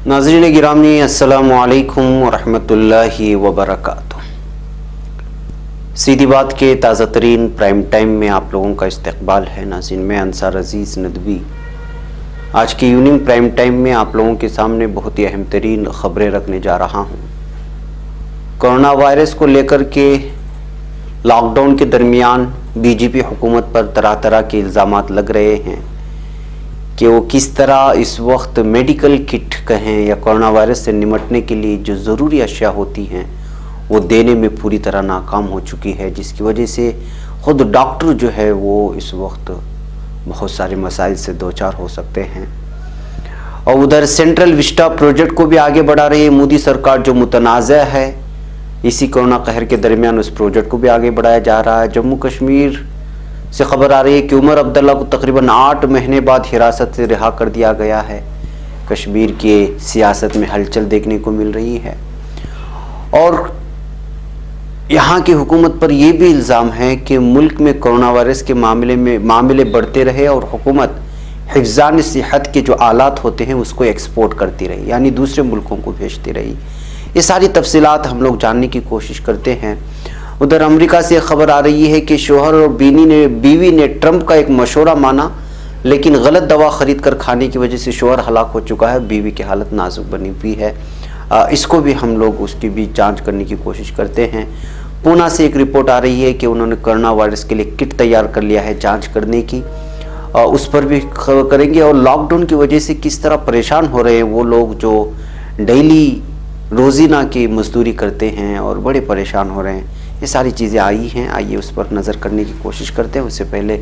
नाज़रीन गिरामी अस्सलामु अलैकुम वरहमतुल्लाहि वबरकातुह। सीधी बात के ताज़ा तरीन प्राइम टाइम में आप लोगों का इस्तकबाल है। नाज़रीन, मैं अंसार अजीज़ नदवी आज की इवनिंग प्राइम टाइम में आप लोगों के सामने बहुत ही अहम तरीन ख़बरें रखने जा रहा हूँ। कोरोना वायरस को लेकर के लॉकडाउन के दरमियान बीजेपी हुकूमत पर तरह तरह के इल्ज़ामात लग रहे हैं कि वो किस तरह इस वक्त मेडिकल किट कहें या कोरोना वायरस से निमटने के लिए जो ज़रूरी अशिया होती हैं वो देने में पूरी तरह नाकाम हो चुकी है, जिसकी वजह से ख़ुद डॉक्टर जो है वो इस वक्त बहुत सारे मसाइल से दो चार हो सकते हैं। और उधर सेंट्रल विस्टा प्रोजेक्ट को भी आगे बढ़ा रही है मोदी सरकार, जो मुतनाज़ा है। इसी कोरोना कहर के दरमियान उस प्रोजेक्ट को भी आगे बढ़ाया जा रहा है। जम्मू कश्मीर से खबर आ रही है कि उमर अब्दुल्ला को तकरीबन 8 महीने बाद हिरासत से रिहा कर दिया गया है। कश्मीर के सियासत में हलचल देखने को मिल रही है और यहाँ की हुकूमत पर यह भी इल्ज़ाम है कि मुल्क में कोरोना वायरस के मामले बढ़ते रहे और हुकूमत हिफ्ज़ान सेहत के जो आलात होते हैं उसको एक्सपोर्ट करती रही, यानी दूसरे मुल्कों को भेजती रही। ये सारी तफसीलात हम लोग जानने की कोशिश करते हैं। उधर अमेरिका से खबर आ रही है कि शोहर और बीवी ने ट्रंप का एक मशवरा माना, लेकिन गलत दवा खरीद कर खाने की वजह से शोहर हलाक हो चुका है, बीवी की हालत नाजुक बनी हुई है। इसको भी हम लोग उसकी भी जांच करने की कोशिश करते हैं। पूना से एक रिपोर्ट आ रही है कि उन्होंने कोरोना वायरस के लिए किट तैयार कर लिया है जाँच करने की, उस पर भी खबर करेंगे। और लॉकडाउन की वजह से किस तरह परेशान हो रहे हैं वो लोग जो डेली रोज़ीना की मजदूरी करते हैं और बड़े परेशान हो रहे हैं। ये सारी चीज़ें आई हैं, आइए उस पर नज़र करने की कोशिश करते हैं। उससे पहले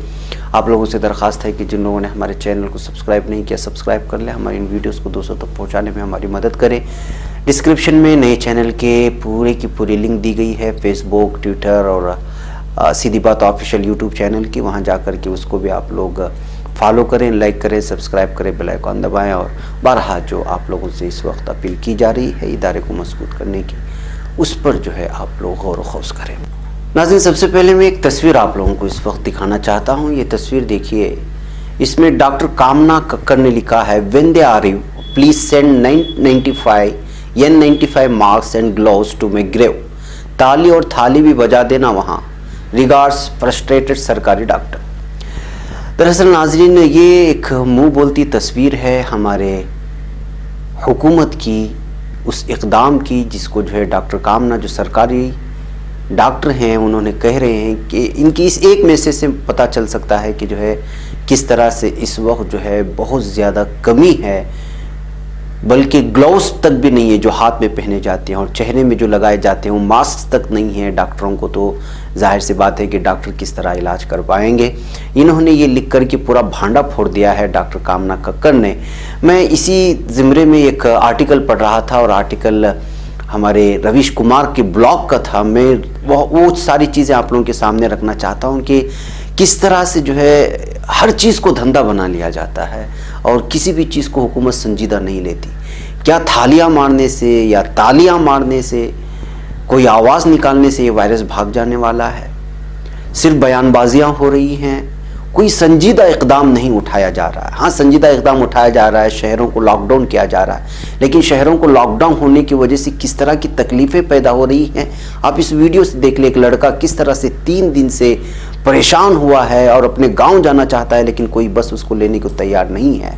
आप लोगों से दरख्वास्त है कि जिन लोगों ने हमारे चैनल को सब्सक्राइब नहीं किया सब्सक्राइब कर लें, हमारी इन वीडियोस को दोस्तों तक पहुंचाने में हमारी मदद करें। डिस्क्रिप्शन में नए चैनल के पूरे की पूरी लिंक दी गई है, फेसबुक, ट्विटर और सीधी बात ऑफिशियल यूट्यूब चैनल की। वहाँ जा कर के उसको भी आप लोग फॉलो करें, लाइक करें, सब्सक्राइब करें, बेल आइकन दबाएँ। और बारहा जो आप लोगों से इस वक्त अपील की जा रही है इदारे को मजबूत करने की, उस पर जो है आप लोग गौर खौस करें। नाज़रीन, सबसे पहले मैं एक तस्वीर आप लोगों को इस वक्त दिखाना चाहता हूँ। ये तस्वीर देखिए, इसमें डॉक्टर कामना कक्कर ने लिखा है, when they are you please send N95 mask and gloves to my grave. ताली और थाली भी बजा देना वहाँ। रिगार्ड्स फ्रस्ट्रेटेड सरकारी डॉक्टर। दरअसल नाज़रीन, ये एक मुँह बोलती तस्वीर है हमारे हुकूमत की उस इक़दाम की, जिसको जो है डॉक्टर कामना जो सरकारी डॉक्टर हैं उन्होंने कह रहे हैं कि इनकी इस एक मैसेज से पता चल सकता है कि जो है किस तरह से इस वक्त जो है बहुत ज़्यादा कमी है, बल्कि ग्लव्स तक भी नहीं है जो हाथ में पहने जाते हैं और चेहरे में जो लगाए जाते हैं वो मास्क तक नहीं है डॉक्टरों को। तो जाहिर सी बात है कि डॉक्टर किस तरह इलाज कर पाएंगे। इन्होंने ये लिख कर के पूरा भांडा फोड़ दिया है डॉक्टर कामना कक्कर ने। मैं इसी ज़िम्रे में एक आर्टिकल पढ़ रहा था और आर्टिकल हमारे रवीश कुमार के ब्लॉग का था। मैं वो सारी चीज़ें आप लोगों के सामने रखना चाहता हूँ कि किस तरह से जो है हर चीज़ को धंधा बना लिया जाता है और किसी भी चीज़ को हुकूमत संजीदा नहीं लेती। क्या थालियाँ मारने से या तालियाँ मारने से, कोई आवाज़ निकालने से ये वायरस भाग जाने वाला है? सिर्फ बयानबाजियाँ हो रही हैं, कोई संजीदा इक़दाम नहीं उठाया जा रहा है। हाँ, संजीदा इक़दाम उठाया जा रहा है, शहरों को लॉकडाउन किया जा रहा है, लेकिन शहरों को लॉकडाउन होने की वजह से किस तरह की तकलीफ़ें पैदा हो रही हैं आप इस वीडियो से देख लें। एक लड़का किस तरह से 3 दिन से परेशान हुआ है और अपने गांव जाना चाहता है, लेकिन कोई बस उसको लेने को तैयार नहीं है।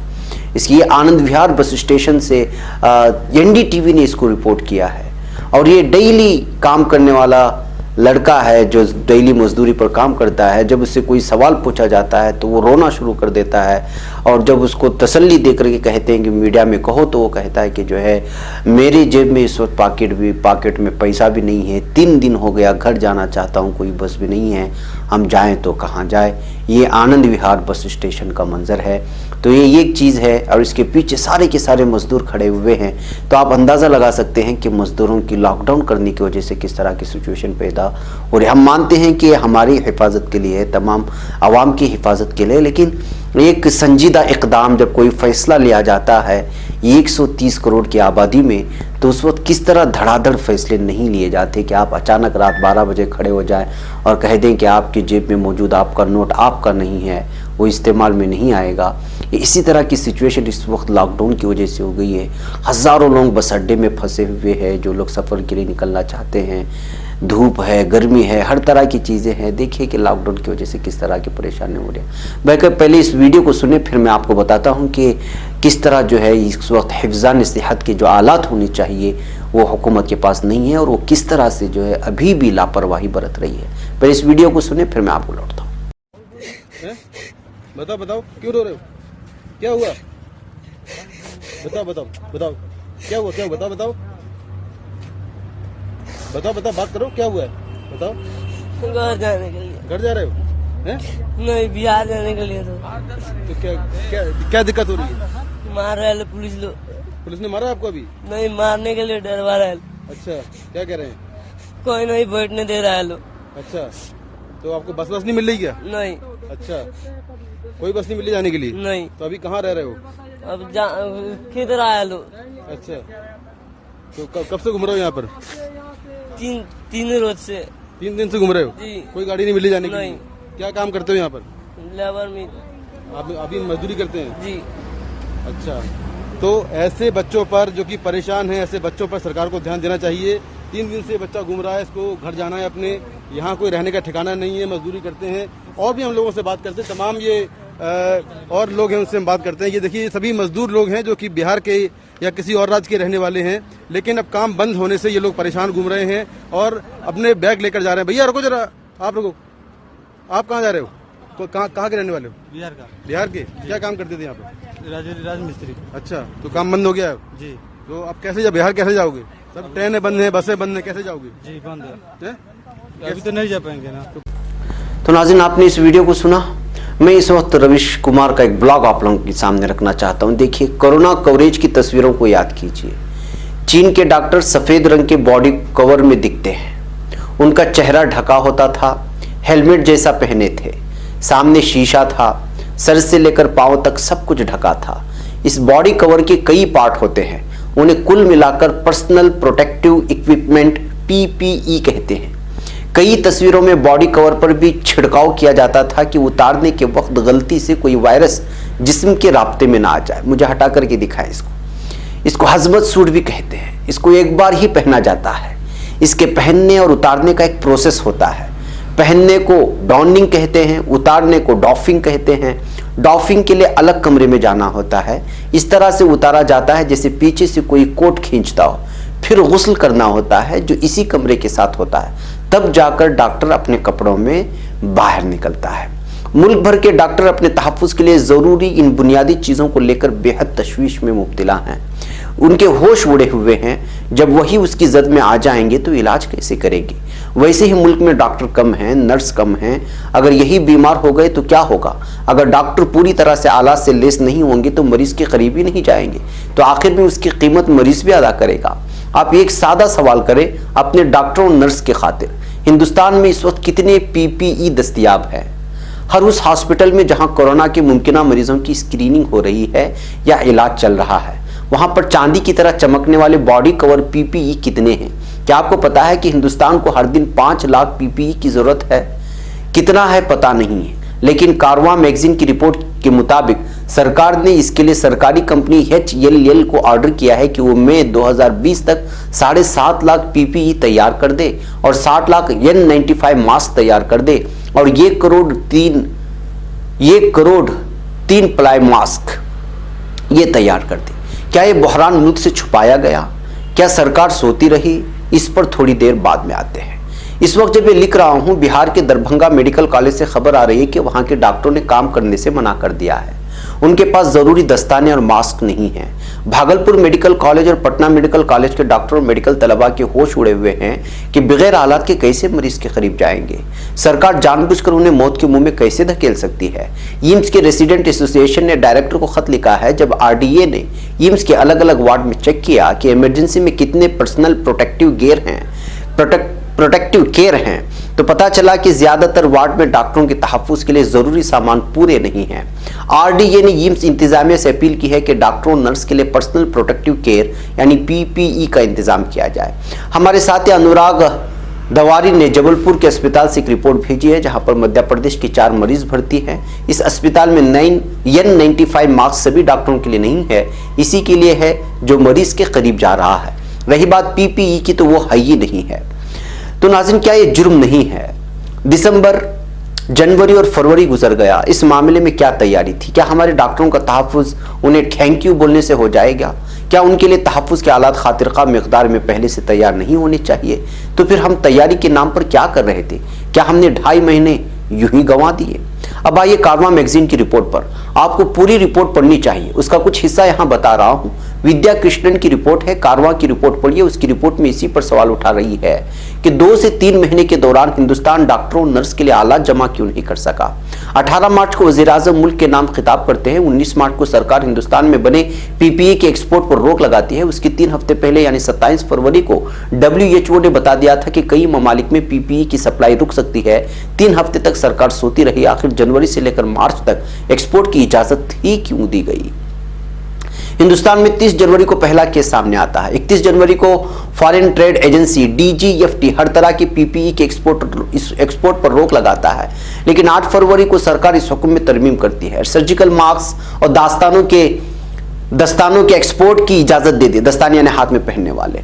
इसकी आनंद विहार बस स्टेशन से NDTV ने इसको रिपोर्ट किया है। और ये डेली काम करने वाला लड़का है जो डेली मजदूरी पर काम करता है। जब उससे कोई सवाल पूछा जाता है तो वो रोना शुरू कर देता है, और जब उसको तसल्ली दे करके कहते हैं कि मीडिया में कहो तो वो कहता है कि जो है मेरी जेब में इस वक्त पॉकेट में पैसा भी नहीं है, 3 दिन हो गया, घर जाना चाहता हूँ, कोई बस भी नहीं है, हम जाएं तो कहाँ जाएं। ये आनंद विहार बस स्टेशन का मंजर है। तो ये एक चीज़ है और इसके पीछे सारे के सारे मजदूर खड़े हुए हैं। तो आप अंदाज़ा लगा सकते हैं कि मजदूरों की लॉकडाउन करने की वजह से किस तरह की सिचुएशन पैदा हो रही है। हम मानते हैं कि हमारी हिफाजत के लिए है, तमाम आवाम की हिफाजत के लिए, लेकिन एक संजीदा इक़दाम जब कोई फ़ैसला लिया जाता है 130 करोड़ की आबादी में, तो उस वक्त किस तरह धड़ाधड़ फैसले नहीं लिए जाते कि आप अचानक रात 12 बजे खड़े हो जाएं और कह दें कि आपकी जेब में मौजूद आपका नोट आपका नहीं है, वो इस्तेमाल में नहीं आएगा। इसी तरह की सिचुएशन इस वक्त लॉकडाउन की वजह से हो गई है। हज़ारों लोग बस अड्डे में फंसे हुए हैं, जो लोग सफ़र के लिए निकलना चाहते हैं। धूप है, गर्मी है, हर तरह की चीज़ें हैं। देखिए कि लॉकडाउन की वजह से किस तरह की परेशानी हो रही है। भाई पहले इस वीडियो को सुने, फिर मैं आपको बताता हूँ कि किस तरह जो है इस वक्त हिफ्ज़ान सेहत के जो आलात होनी चाहिए वो हुकूमत के पास नहीं है, और वो किस तरह से जो है अभी भी लापरवाही बरत रही है। पहले इस वीडियो को सुने, फिर मैं आपको लौटता हूँ। बताओ बताओ, क्यों रो रहे हो? क्या हुआ? बताओ बताओ बताओ, क्या हुआ? क्या हुआ? बताओ बताओ बताओ बताओ, बात करो, क्या हुआ है? बताओ। घर जाने के लिए। घर जा रहे हो? हैं? नहीं, बिहार जाने के लिए। तो क्या क्या क्या दिक्कत हो रही है? मार रहे हैं पुलिस लोग। पुलिस ने मारा आपको अभी? नहीं, मारने के लिए डरवा रहे हैं। अच्छा, क्या कह रहे हैं? कोई नहीं बैठने दे रहा है लोग। अच्छा, तो आपको बस नहीं मिल रही क्या? नहीं। अच्छा, कोई बस नहीं मिली जाने के लिए? नहीं। तो अभी कहाँ रह रहे हो? अब किधर आया लोग? अच्छा, तो कब से घूम रहे हो यहाँ पर? तीन रोज से। 3 दिन से घूम रहे हो? जी। कोई गाड़ी नहीं मिली जाने के लिए? नहीं। क्या काम करते हो यहाँ पर? लेबर में। आप अभी मजदूरी करते हैं? जी। अच्छा, तो ऐसे बच्चों पर जो कि परेशान हैं, ऐसे बच्चों पर सरकार को ध्यान देना चाहिए। 3 दिन से बच्चा घूम रहा है, इसको घर जाना है अपने, यहाँ कोई रहने का ठिकाना नहीं है, मजदूरी करते हैं। और भी हम लोगों से बात करते हैं, तमाम ये और लोग हैं, उनसे हम बात करते हैं। ये देखिए, ये सभी मजदूर लोग हैं जो कि बिहार के या किसी और राज्य के रहने वाले हैं, लेकिन अब काम बंद होने से ये लोग परेशान घूम रहे हैं और अपने बैग लेकर जा रहे हैं। भैया रुको जरा, आप रुको, आप कहाँ जा रहे हो? कहाँ के रहने वाले हो? बिहार का। बिहार के? क्या काम करते थे यहाँ पे? राज मिस्त्री। अच्छा, तो काम बंद हो गया है जी। तो अब कैसे जा, बिहार कैसे जाओगे? सब ट्रेनें बंद हैं, बसें बंद हैं, कैसे जाओगे? जी बंद है, हैं? अभी तो नहीं जा पाएंगे ना। तो नाज़रीन, आपने इस वीडियो को सुना। मैं इस वक्त रविश कुमार का एक ब्लॉग आप लोगों के सामने रखना चाहता हूं। देखिए, कोरोना कवरेज की तस्वीरों को याद कीजिए। चीन के डॉक्टर सफेद रंग के बॉडी कवर में दिखते हैं, उनका चेहरा ढका होता था, हेलमेट जैसा पहने थे, सामने शीशा था, सर से लेकर पांव तक सब कुछ ढका था। इस बॉडी कवर के कई पार्ट होते हैं, उन्हें कुल मिलाकर पर्सनल प्रोटेक्टिव इक्विपमेंट PPE कहते हैं। कई तस्वीरों में बॉडी कवर पर भी छिड़काव किया जाता था कि उतारने के वक्त गलती से कोई वायरस जिस्म के राब्ते में ना आ जाए। मुझे हटा करके दिखाएं इसको हजमत सूट भी कहते हैं। इसको एक बार ही पहना जाता है। इसके पहनने और उतारने का एक प्रोसेस होता है। पहनने को डॉनिंग कहते हैं, उतारने को डॉफिंग कहते हैं। डॉफिंग के लिए अलग कमरे में जाना होता है। इस तरह से उतारा जाता है जैसे पीछे से कोई कोट खींचता हो। फिर गुस्ल करना होता है, जो इसी कमरे के साथ होता है। तब जाकर डॉक्टर अपने कपड़ों में बाहर निकलता है। मुल्क भर के डॉक्टर अपने तहफ़्फ़ुज़ के लिए ज़रूरी इन बुनियादी चीज़ों को लेकर बेहद तशवीश में मुब्तला हैं। उनके होश उड़े हुए हैं। जब वही उसकी जद में आ जाएंगे तो इलाज कैसे करेंगे? वैसे ही मुल्क में डॉक्टर कम हैं, नर्स कम हैं। अगर यही बीमार हो गए तो क्या होगा? अगर डॉक्टर पूरी तरह से आलात से लेस नहीं होंगे तो मरीज के करीब ही नहीं जाएंगे, तो आखिर में उसकी कीमत मरीज भी अदा करेगा। आप एक सादा सवाल करें अपने डॉक्टर और नर्स के खातिर, हिंदुस्तान में इस वक्त कितने PPE दस्तयाब है? हर उस हॉस्पिटल में जहां कोरोना के मुमकिन मरीजों की स्क्रीनिंग हो रही है या इलाज चल रहा है, वहां पर चांदी की तरह चमकने वाले बॉडी कवर PPE कितने हैं? क्या आपको पता है कि हिंदुस्तान को हर दिन 5 लाख PPE की जरूरत है? कितना है पता नहीं है, लेकिन कारवां मैगजीन की रिपोर्ट के मुताबिक सरकार ने इसके लिए सरकारी कंपनी HLL को ऑर्डर किया है कि वो मई 2020 तक 7.5 लाख PPE तैयार कर दे और 60 लाख N95 मास्क तैयार कर दे और 1 करोड़ 3 प्लाई मास्क ये तैयार कर दे। क्या ये बहरान मुल्क से छुपाया गया? क्या सरकार सोती रही? इस पर थोड़ी देर बाद में आते हैं। इस वक्त जब ये लिख रहा हूं, बिहार के दरभंगा मेडिकल कॉलेज से खबर आ रही है कि वहां के डॉक्टरों ने काम करने से मना कर दिया है। उनके पास जरूरी दस्ताने और मास्क नहीं है। भागलपुर मेडिकल कॉलेज और पटना मेडिकल कॉलेज के डॉक्टर और मेडिकल तलबा के होश उड़े हुए हैं कि बगैर हालात के कैसे मरीज के करीब जाएंगे। सरकार जानबूझकर उन्हें मौत के मुंह में कैसे धकेल सकती है? एम्स के रेसिडेंट एसोसिएशन ने डायरेक्टर को खत लिखा है। जब RDA ने एम्स के अलग अलग वार्ड में चेक किया कि इमरजेंसी में कितने पर्सनल प्रोटेक्टिव केयर हैं, तो पता चला कि ज्यादातर वार्ड में डॉक्टरों के तहफ़्फ़ुज़ के लिए जरूरी सामान पूरे नहीं हैं। RDA ने एम्स इंतजामिया से अपील की है कि डॉक्टरों और नर्स के लिए पर्सनल प्रोटेक्टिव केयर यानी PPE का इंतजाम किया जाए। हमारे साथ अनुराग दवारी ने जबलपुर के अस्पताल से एक रिपोर्ट भेजी है जहां पर मध्य प्रदेश के 4 मरीज भर्ती हैं। इस अस्पताल में N95 मास्क सभी डॉक्टरों के लिए नहीं है, इसी के लिए है जो मरीज के करीब जा रहा है। रही बात PPE की, तो वो है ही नहीं है। तो नाज़रीन, क्या ये जुर्म नहीं है? दिसंबर, जनवरी और फरवरी गुजर गया, इस मामले में क्या तैयारी थी? क्या हमारे डॉक्टरों का तहफ़्फ़ुज़ उन्हें थैंक यू बोलने से हो जाएगा? क्या उनके लिए तहफ़्फ़ुज़ के आलात खातिरख़्वाह मिक़दार में पहले से तैयार नहीं होने चाहिए? तो फिर हम तैयारी के नाम पर क्या कर रहे थे? क्या हमने 2.5 महीने यूं ही गंवा दिए? अब आइए कारवां मैगजीन की रिपोर्ट पर। आपको पूरी रिपोर्ट पढ़नी चाहिए, उसका कुछ हिस्सा यहाँ बता रहा हूँ। विद्या कृष्णन की रिपोर्ट है, कारवां की रिपोर्ट पढ़िए। उसकी रिपोर्ट में इसी पर सवाल उठा रही है कि 2 से 3 महीने के दौरान हिंदुस्तान डॉक्टरों नर्स के लिए आलात जमा क्यों नहीं कर सका। 18 मार्च को वज़ीर-ए-आज़म मुल्क के नाम खिताब करते हैं। 19 मार्च को सरकार हिंदुस्तान में बने PPE के एक्सपोर्ट पर रोक लगाती है। उसकी 3 हफ्ते पहले यानी 27 फरवरी को WHO ने बता दिया था कि कई ममालिक में PPE की सप्लाई रुक सकती है। 3 हफ्ते तक सरकार सोती रही। आखिर जनवरी से लेकर मार्च तक एक्सपोर्ट की इजाजत ही क्यों दी गई? हिंदुस्तान में 30 जनवरी को पहला केस सामने आता है। 31 जनवरी को फॉरेन ट्रेड एजेंसी DGFT हर तरह की PPE के एक्सपोर्ट पर रोक लगाता है, लेकिन 8 फरवरी को सरकार इस हुक्म में तरमीम करती है। सर्जिकल मास्क और दस्तानों के एक्सपोर्ट की इजाजत दे दी। दस्ताने यानी हाथ में पहनने वाले।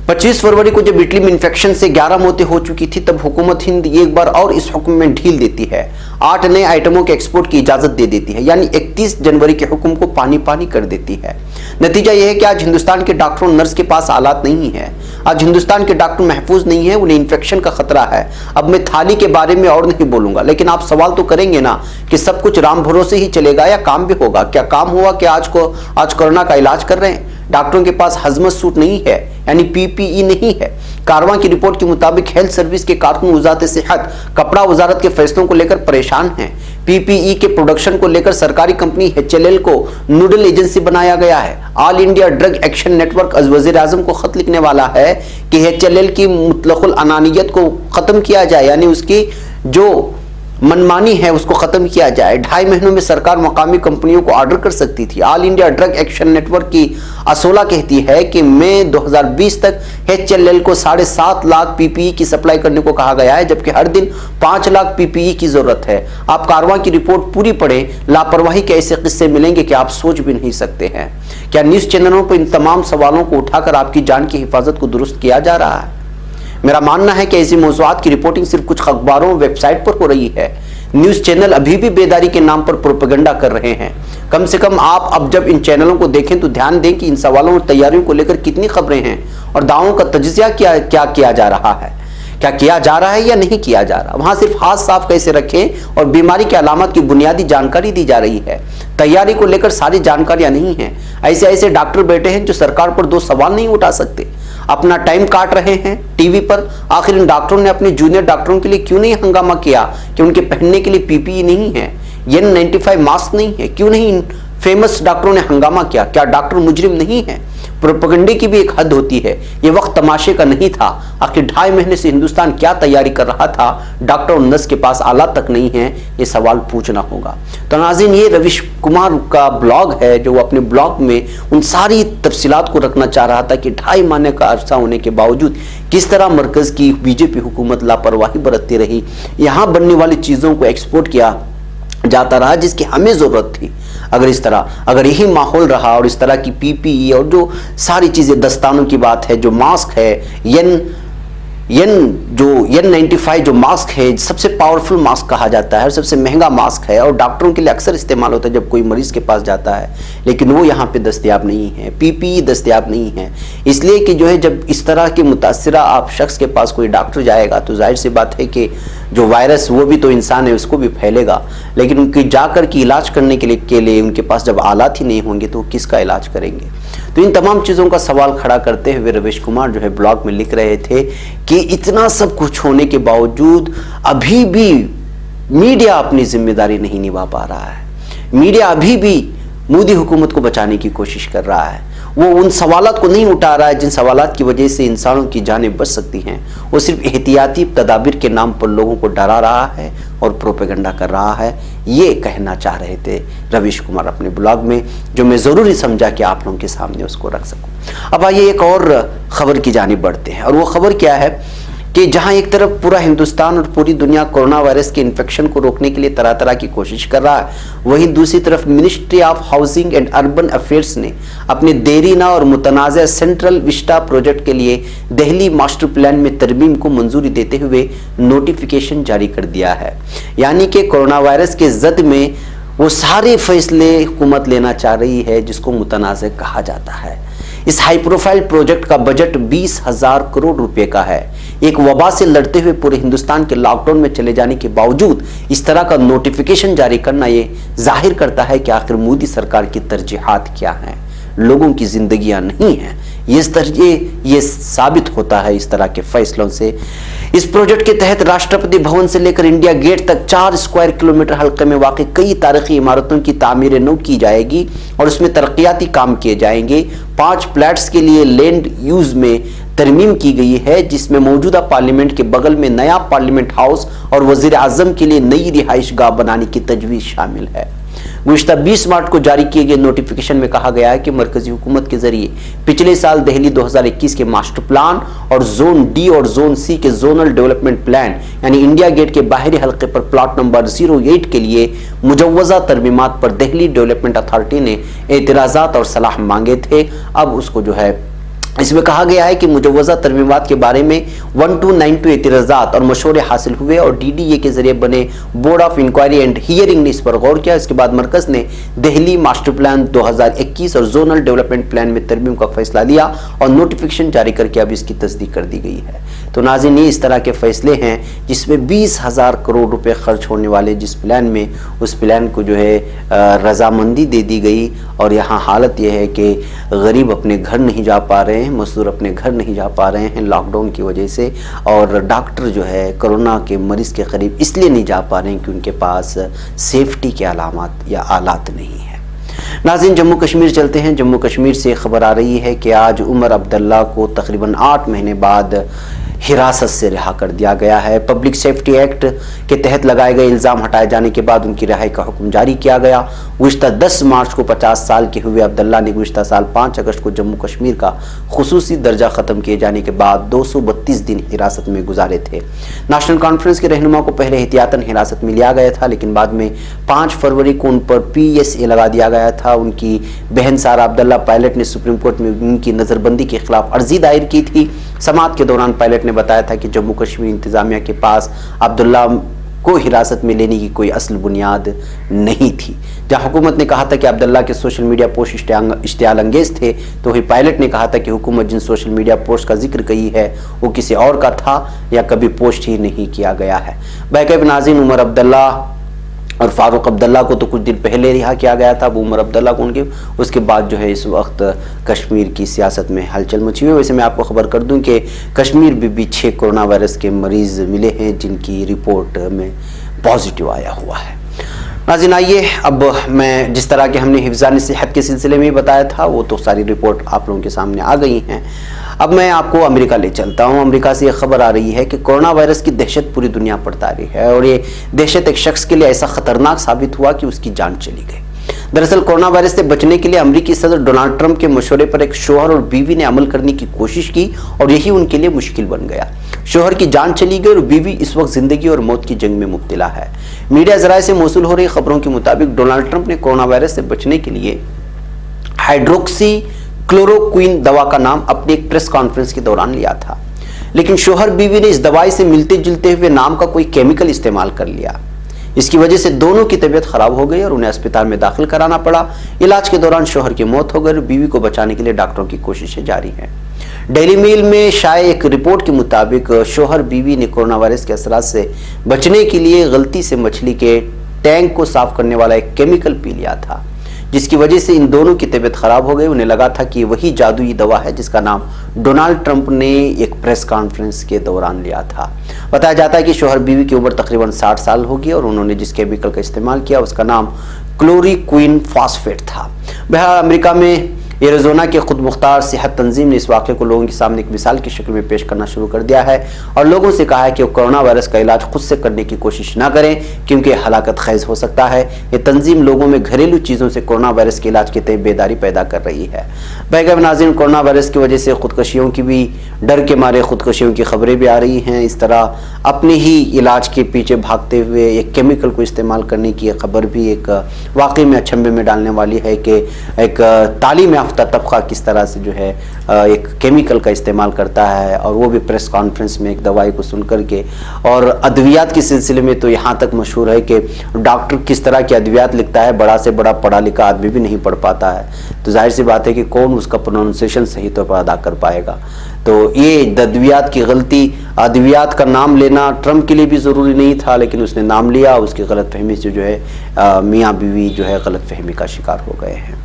25 फरवरी को जब इटली में इन्फेक्शन से 11 मौतें हो चुकी थी, तब हुकूमत हिंद एक बार और इस हुक्म में ढील देती है। 8 नए आइटमों के एक्सपोर्ट की इजाजत दे देती है, यानी 31 जनवरी के हुक्म को पानी पानी कर देती है। नतीजा यह है कि आज हिंदुस्तान के डॉक्टरों नर्स के पास आलात नहीं है। आज हिंदुस्तान के डॉक्टर महफूज नहीं है, उन्हें इन्फेक्शन का खतरा है। अब मैं थाली के बारे में और नहीं बोलूंगा, लेकिन आप सवाल तो करेंगे ना कि सब कुछ राम भरोसे ही चलेगा या काम भी होगा? क्या काम हुआ कि आज कोरोना का इलाज कर रहे हैं? डॉक्टरों के पास हजमत सूट नहीं है, यानी PPE नहीं है। कारवां की रिपोर्ट के मुताबिक हेल्थ सर्विस के कारकुन वजारत सेहत कपड़ा वजारत के फैसलों को लेकर परेशान हैं। PPE के प्रोडक्शन को लेकर सरकारी कंपनी HLL को नोडल एजेंसी बनाया गया है। All India drug action network वज़ीर-ए-आज़म को खत लिखने वाला है कि HLL की मुतलकुल अनानियत को खत्म किया जाए, यानी उसकी जो मनमानी है उसको खत्म किया जाए। 2.5 महीनों में सरकार मकामी कंपनियों को ऑर्डर कर सकती थी। All India drug action network की असोला कहती है कि मई 2020 तक HLL को 7.5 लाख PPE की सप्लाई करने को कहा गया है, जबकि हर दिन 5 लाख PPE की जरूरत है। आप कारवां की रिपोर्ट पूरी पढ़ें, लापरवाही के ऐसे किस्से मिलेंगे कि आप सोच भी नहीं सकते हैं। क्या न्यूज चैनलों पर इन तमाम सवालों को उठाकर आपकी जान की हिफाजत को दुरुस्त किया जा रहा है? मेरा मानना है कि ऐसी मौज़ूआत की रिपोर्टिंग सिर्फ कुछ अखबारों वेबसाइट पर हो रही है। न्यूज़ चैनल अभी भी बेदारी के नाम पर प्रोपेगेंडा कर रहे हैं। कम से कम आप अब जब इन चैनलों को देखें तो ध्यान दें कि इन सवालों और तैयारियों को लेकर कितनी खबरें हैं और दावों का तजिया क्या किया जा रहा है, क्या किया जा रहा है या नहीं किया जा रहा। वहां सिर्फ हाथ साफ कैसे रखें और बीमारी की अलामत की बुनियादी जानकारी दी जा रही है। तैयारी को लेकर सारी जानकारियां नहीं है। ऐसे डॉक्टर बैठे हैं जो सरकार पर 2 सवाल नहीं उठा सकते, अपना टाइम काट रहे हैं टीवी पर। आखिर इन डॉक्टरों ने अपने जूनियर डॉक्टरों के लिए क्यों नहीं हंगामा किया कि उनके पहनने के लिए PPE नहीं है, N95 मास्क नहीं है? क्यों नहीं इन फेमस डॉक्टरों ने हंगामा किया? क्या डॉक्टर मुजरिम नहीं है? प्रोपेगेंडे की भी एक हद होती है। ये वक्त तमाशे का नहीं था। आखिर 2.5 महीने से हिंदुस्तान क्या तैयारी कर रहा था? डॉक्टर और नर्स के पास आलात तक नहीं है, ये सवाल पूछना होगा। तो नाज़रीन, ये रविश कुमार का ब्लॉग है जो वो अपने ब्लॉग में उन सारी तफसीलात को रखना चाह रहा था कि 2.5 महीने का अरसा होने के बावजूद किस तरह मरकज़ की BJP हुकूमत लापरवाही बरतती रही। यहाँ बनने वाली चीज़ों को एक्सपोर्ट किया जाता रहा जिसकी हमें ज़रूरत थी। अगर यही माहौल रहा और इस तरह की PPE और जो सारी चीज़ें, दस्तानों की बात है, जो मास्क है, N95 जो मास्क है, सबसे पावरफुल मास्क कहा जाता है और सबसे महंगा मास्क है और डॉक्टरों के लिए अक्सर इस्तेमाल होता है जब कोई मरीज के पास जाता है, लेकिन वो यहाँ पे दस्तयाब नहीं है। PPE दस्तयाब नहीं है, इसलिए कि जो है जब इस तरह के मुतासिरा आप शख्स के पास कोई डॉक्टर जाएगा तो जाहिर सी बात है कि जो वायरस, वो भी तो इंसान है, उसको भी फैलेगा। लेकिन उनकी जाकर के इलाज करने के लिए उनके पास जब आलात ही नहीं होंगे तो किसका इलाज करेंगे? तो इन तमाम चीज़ों का सवाल खड़ा करते हुए रविश कुमार जो है ब्लॉग में लिख रहे थे कि इतना सब कुछ होने के बावजूद अभी भी मीडिया अपनी जिम्मेदारी नहीं निभा पा रहा है। मीडिया अभी भी मोदी हुकूमत को बचाने की कोशिश कर रहा है। वो उन सवालात को नहीं उठा रहा है जिन सवालात की वजह से इंसानों की जानें बच सकती हैं। वो सिर्फ एहतियाती तदाबीर के नाम पर लोगों को डरा रहा है और प्रोपेगेंडा कर रहा है। ये कहना चाह रहे थे रविश कुमार अपने ब्लॉग में, जो मैं ज़रूरी समझा कि आप लोगों के सामने उसको रख सकूं। अब आइए एक और ख़बर की जानिब बढ़ते हैं और वो ख़बर क्या है कि जहां एक तरफ पूरा हिंदुस्तान और पूरी दुनिया कोरोना वायरस के इन्फेक्शन को रोकने के लिए तरह तरह की कोशिश कर रहा है, वहीं दूसरी तरफ ministry of housing and urban affairs ने अपने देरीना और मुतनाज़ सेंट्रल विस्टा प्रोजेक्ट के लिए दिल्ली मास्टर प्लान में तरमीम को मंजूरी देते हुए नोटिफिकेशन जारी कर दिया है। यानी कि कोरोना वायरस के जद में वो सारे फैसले हुकूमत लेना चाह रही है जिसको मुतनाज़ कहा जाता है। इस हाई प्रोफाइल प्रोजेक्ट का बजट 20,000 करोड़ रुपए का है। एक वबा से लड़ते हुए पूरे हिंदुस्तान के लॉकडाउन में चले जाने के बावजूद इस तरह का नोटिफिकेशन जारी करना ये जाहिर करता है कि आखिर मोदी सरकार की तरजीहात क्या हैं, लोगों की जिंदगियां नहीं हैं। ये साबित होता है इस तरह के फैसलों से। इस प्रोजेक्ट के तहत राष्ट्रपति भवन से लेकर इंडिया गेट तक 4 स्क्वायर किलोमीटर हल्के में वाक़ कई तारीखी इमारतों की तामीर नौ की जाएगी और उसमें तरक्याती काम किए जाएंगे। 5 फ्लैट्स के लिए लैंड यूज में तरमीम की गई है, जिसमें मौजूदा पार्लियामेंट के बगल में नया पार्लियामेंट हाउस और वजीर आजम के लिए नई रिहाइश गाह बनाने की तजवीज शामिल है। गुज़िश्ता 20 मार्च को जारी किए गए नोटिफिकेशन में कहा गया है कि मरकजी हुकूमत के जरिए पिछले साल दिल्ली 2021 के मास्टर प्लान और जोन डी और जोन सी के जोनल डेवलपमेंट प्लान यानी इंडिया गेट के बाहरी हल्के पर प्लॉट नंबर 08 के लिए मुजव्वजा तरमीमात पर दिल्ली डेवलपमेंट अथॉरिटी ने एतराज़ात और सलाह मांगे थे। अब उसको जो है इसमें कहा गया है कि मुजव्वजा तरमीमात के बारे में 1292 एतराज़ात और मशवरे हासिल हुए और DDA के जरिए बने board of inquiry and hearing ने इस पर गौर किया। इसके बाद मरकज ने दिल्ली मास्टर प्लान 2021 और जोनल डेवलपमेंट प्लान में तरमीम का फैसला लिया और नोटिफिकेशन जारी करके अब इसकी तस्दीक कर दी गई है। तो नाज़रीन, ये इस तरह के फैसले हैं जिसमें 20,000 करोड़ रुपए खर्च होने वाले जिस प्लान में उस प्लान को जो है रजामंदी दे दी गई। और यहाँ हालत यह है कि गरीब अपने घर नहीं जा पा रहे हैं, मजदूर अपने घर नहीं जा पा रहे हैं लॉकडाउन की वजह से, और डॉक्टर जो है कोरोना के मरीज के करीब इसलिए नहीं जा पा रहे हैं कि उनके पास सेफ्टी के अलामत या आलात नहीं है। नाज़रीन, जम्मू कश्मीर चलते हैं। जम्मू कश्मीर से खबर आ रही है कि आज उमर अब्दुल्ला को तकरीबन 8 महीने बाद हिरासत से रिहा कर दिया गया है। पब्लिक सेफ्टी एक्ट के तहत लगाए गए इल्ज़ाम हटाए जाने के बाद उनकी रिहाई का हुक्म जारी किया गया। गुज़िश्ता 10 मार्च को 50 साल के हुए अब्दुल्ला ने गुज़िश्ता साल 5 अगस्त को जम्मू कश्मीर का खुसूसी दर्जा ख़त्म किए जाने के बाद 232 दिन हिरासत में गुजारे थे। नेशनल कॉन्फ्रेंस के रहनुमा को पहले एहतियातन हिरासत में लिया गया था, लेकिन बाद में 5 फरवरी को उन पर PSA लगा दिया गया था। उनकी बहन सारा अब्दुल्ला पायलट ने सुप्रीम कोर्ट में उनकी नज़रबंदी के खिलाफ अर्जी दायर की थी। समाअत के दौरान पायलट ने बताया था कि जम्मू कश्मीर इंतजामिया के पास अब्दुल्ला को हिरासत में लेने की कोई असल बुनियाद नहीं थी। जहां हुकूमत ने कहा था कि अब्दुल्ला के सोशल मीडिया पोस्ट इश्तियाल अंगेज थे, तो वही पायलट ने कहा था कि हुकूमत जिन सोशल मीडिया पोस्ट का जिक्र की है वो किसी और का था या कभी पोस्ट ही नहीं किया गया है। बैकअप नाज़रीन, उमर अब्दुल्ला और फारूक अब्दुल्ला को तो कुछ दिन पहले रिहा किया गया था, वो उमर अब्दुल्ला को उनके उसके बाद जो है इस वक्त कश्मीर की सियासत में हलचल मची हुई है। वैसे मैं आपको खबर कर दूं कि कश्मीर में भी 6 कोरोना वायरस के मरीज मिले हैं जिनकी रिपोर्ट में पॉजिटिव आया हुआ है। नाज़रीन, आइए अब मैं जिस तरह के हमने हिफ्ज़ान सेहत के सिलसिले में बताया था वो तो सारी रिपोर्ट आप लोगों के सामने आ गई हैं। अब मैं आपको अमेरिका ले चलता हूं। अमेरिका से यह खबर आ रही है कि कोरोना वायरस की दहशत पूरी दुनिया पर तारी है और ये दहशत एक शख्स के लिए ऐसा खतरनाक साबित हुआ कि उसकी जान चली गई। दरअसल कोरोना वायरस से बचने के लिए अमेरिकी सदर डोनाल्ड ट्रंप के मशवरे पर एक शोहर और बीवी ने अमल करने की कोशिश की और यही उनके लिए मुश्किल बन गया। शोहर की जान चली गई और बीवी इस वक्त जिंदगी और मौत की जंग में मुब्तला है। मीडिया जराये से मौसूल हो रही खबरों के मुताबिक डोनाल्ड ट्रंप ने कोरोना वायरस से बचने के लिए हाइड्रोक्सी क्लोरोक्विन दवा का नाम अपनी एक प्रेस कॉन्फ्रेंस के दौरान लिया था, लेकिन शोहर बीवी ने इस दवाई से मिलते जुलते हुए नाम का कोई केमिकल इस्तेमाल कर लिया। इसकी वजह से दोनों की तबीयत खराब हो गई और उन्हें अस्पताल में दाखिल कराना पड़ा। इलाज के दौरान शोहर की मौत हो गई और बीवी को बचाने के लिए डॉक्टरों की कोशिशें जारी हैं। डेली मेल में शाये एक रिपोर्ट के मुताबिक शोहर बीवी ने कोरोना वायरस के असरात से बचने के लिए गलती से मछली के टैंक को साफ करने वाला एक केमिकल पी लिया था, जिसकी वजह से इन दोनों की तबीयत खराब हो गई। उन्हें लगा था कि वही जादुई दवा है जिसका नाम डोनाल्ड ट्रंप ने एक प्रेस कॉन्फ्रेंस के दौरान लिया था। बताया जाता है कि शोहर बीवी की उम्र तकरीबन 60 साल होगी और उन्होंने जिस केमिकल का इस्तेमाल किया उसका नाम क्लोरोक्विन फॉस्फेट था। बहरहाल अमेरिका में एरिज़ोना के खुद मुख्तार सेहत तंजीम ने इस वाक़े को लोगों के सामने एक मिसाल की शक्ल में पेश करना शुरू कर दिया है और लोगों से कहा है कि वो कोरोना वायरस का इलाज खुद से करने की कोशिश ना करें क्योंकि हलाकत खैज हो सकता है। ये तंजीम लोगों में घरेलू चीज़ों से कोरोना वायरस के इलाज के तय बेदारी पैदा कर रही है। बैगब नाज़रीन, कोरोना वायरस की वजह से खुदकशियों की भी डर के मारे खुदकशियों की खबरें भी आ रही हैं। इस तरह अपने ही इलाज के पीछे भागते हुए एक केमिकल को इस्तेमाल करने की खबर भी एक वाकई में अचंभे में डालने वाली है कि एक तालीम याफ्ता तबका किस तरह से जो है एक केमिकल का इस्तेमाल करता है और वो भी प्रेस कॉन्फ्रेंस में एक दवाई को सुन करके। और अद्वियात के सिलसिले में तो यहाँ तक मशहूर है कि डॉक्टर किस तरह की अद्वियात लिखता है, बड़ा से बड़ा पढ़ा लिखा आदमी भी नहीं पढ़ पाता है। तो जाहिर सी बात है कि कौन उसका प्रोनाउंसिएशन सही तौर पर अदा कर पाएगा। तो ये अद्वियात की गलती, अद्वियात का नाम लेना ट्रम्प के लिए भी ज़रूरी नहीं था, लेकिन उसने नाम लिया, उसकी गलतफहमी से जो है मियाँ बीवी जो है गलतफहमी का शिकार हो गए हैं।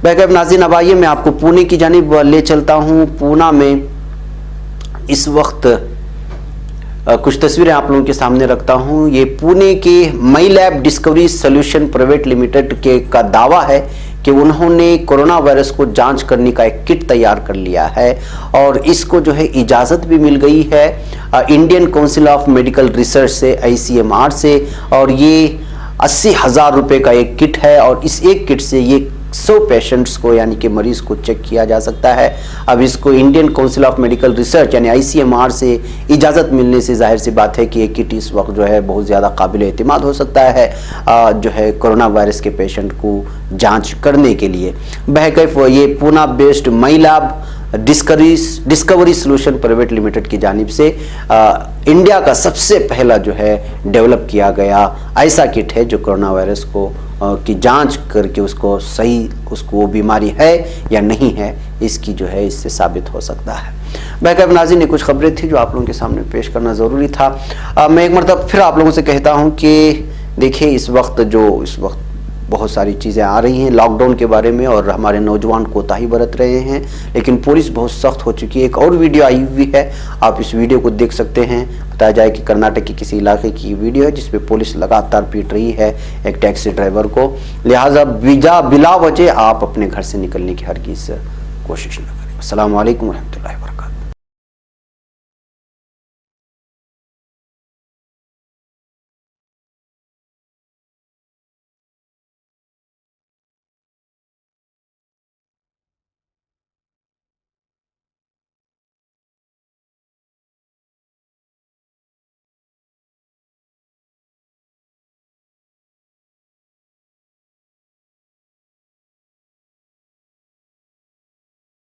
बैकअप नाज़रीन, अब आइए मैं आपको पुणे की जानिब ले चलता हूँ। पूना में इस वक्त कुछ तस्वीरें आप लोगों के सामने रखता हूँ। ये पुणे के my lab discovery solution private limited के का दावा है कि उन्होंने कोरोना वायरस को जांच करने का एक किट तैयार कर लिया है और इसको जो है इजाज़त भी मिल गई है Indian council of medical research से, ICMR से। और ये 80,000 रुपये का एक किट है और इस एक किट से ये 100 पेशेंट्स को यानी कि मरीज को चेक किया जा सकता है। अब इसको Indian council of medical research यानी ICMR से इजाज़त मिलने से जाहिर सी बात है कि ये किट इस वक्त जो है बहुत ज़्यादा काबिल एतमाद हो सकता है जो है कोरोना वायरस के पेशेंट को जांच करने के लिए। बहरकैफ ये Poona based my lab discovery solution private limited की जानिब से इंडिया का सबसे पहला जो है डेवलप किया गया ऐसा किट है जो कोरोना वायरस को की जांच करके उसको सही उसको वो बीमारी है या नहीं है इसकी जो है इससे साबित हो सकता है। बैकअप नाज़रीन, ने कुछ खबरें थी जो आप लोगों के सामने पेश करना ज़रूरी था। मैं एक मरतबा फिर आप लोगों से कहता हूँ कि देखिए इस वक्त बहुत सारी चीज़ें आ रही हैं लॉकडाउन के बारे में और हमारे नौजवान कोताही बरत रहे हैं, लेकिन पुलिस बहुत सख्त हो चुकी है। एक और वीडियो आई हुई है, आप इस वीडियो को देख सकते हैं। बताया जाए कि कर्नाटक के किसी इलाके की वीडियो है जिसपे पुलिस लगातार पीट रही है एक टैक्सी ड्राइवर को। लिहाजा बिला वजह आप अपने घर से निकलने की हरगिज़ कोशिश न करें। अस्सलाम वालेकुम रहमतुल्लाहि व बरकातहू।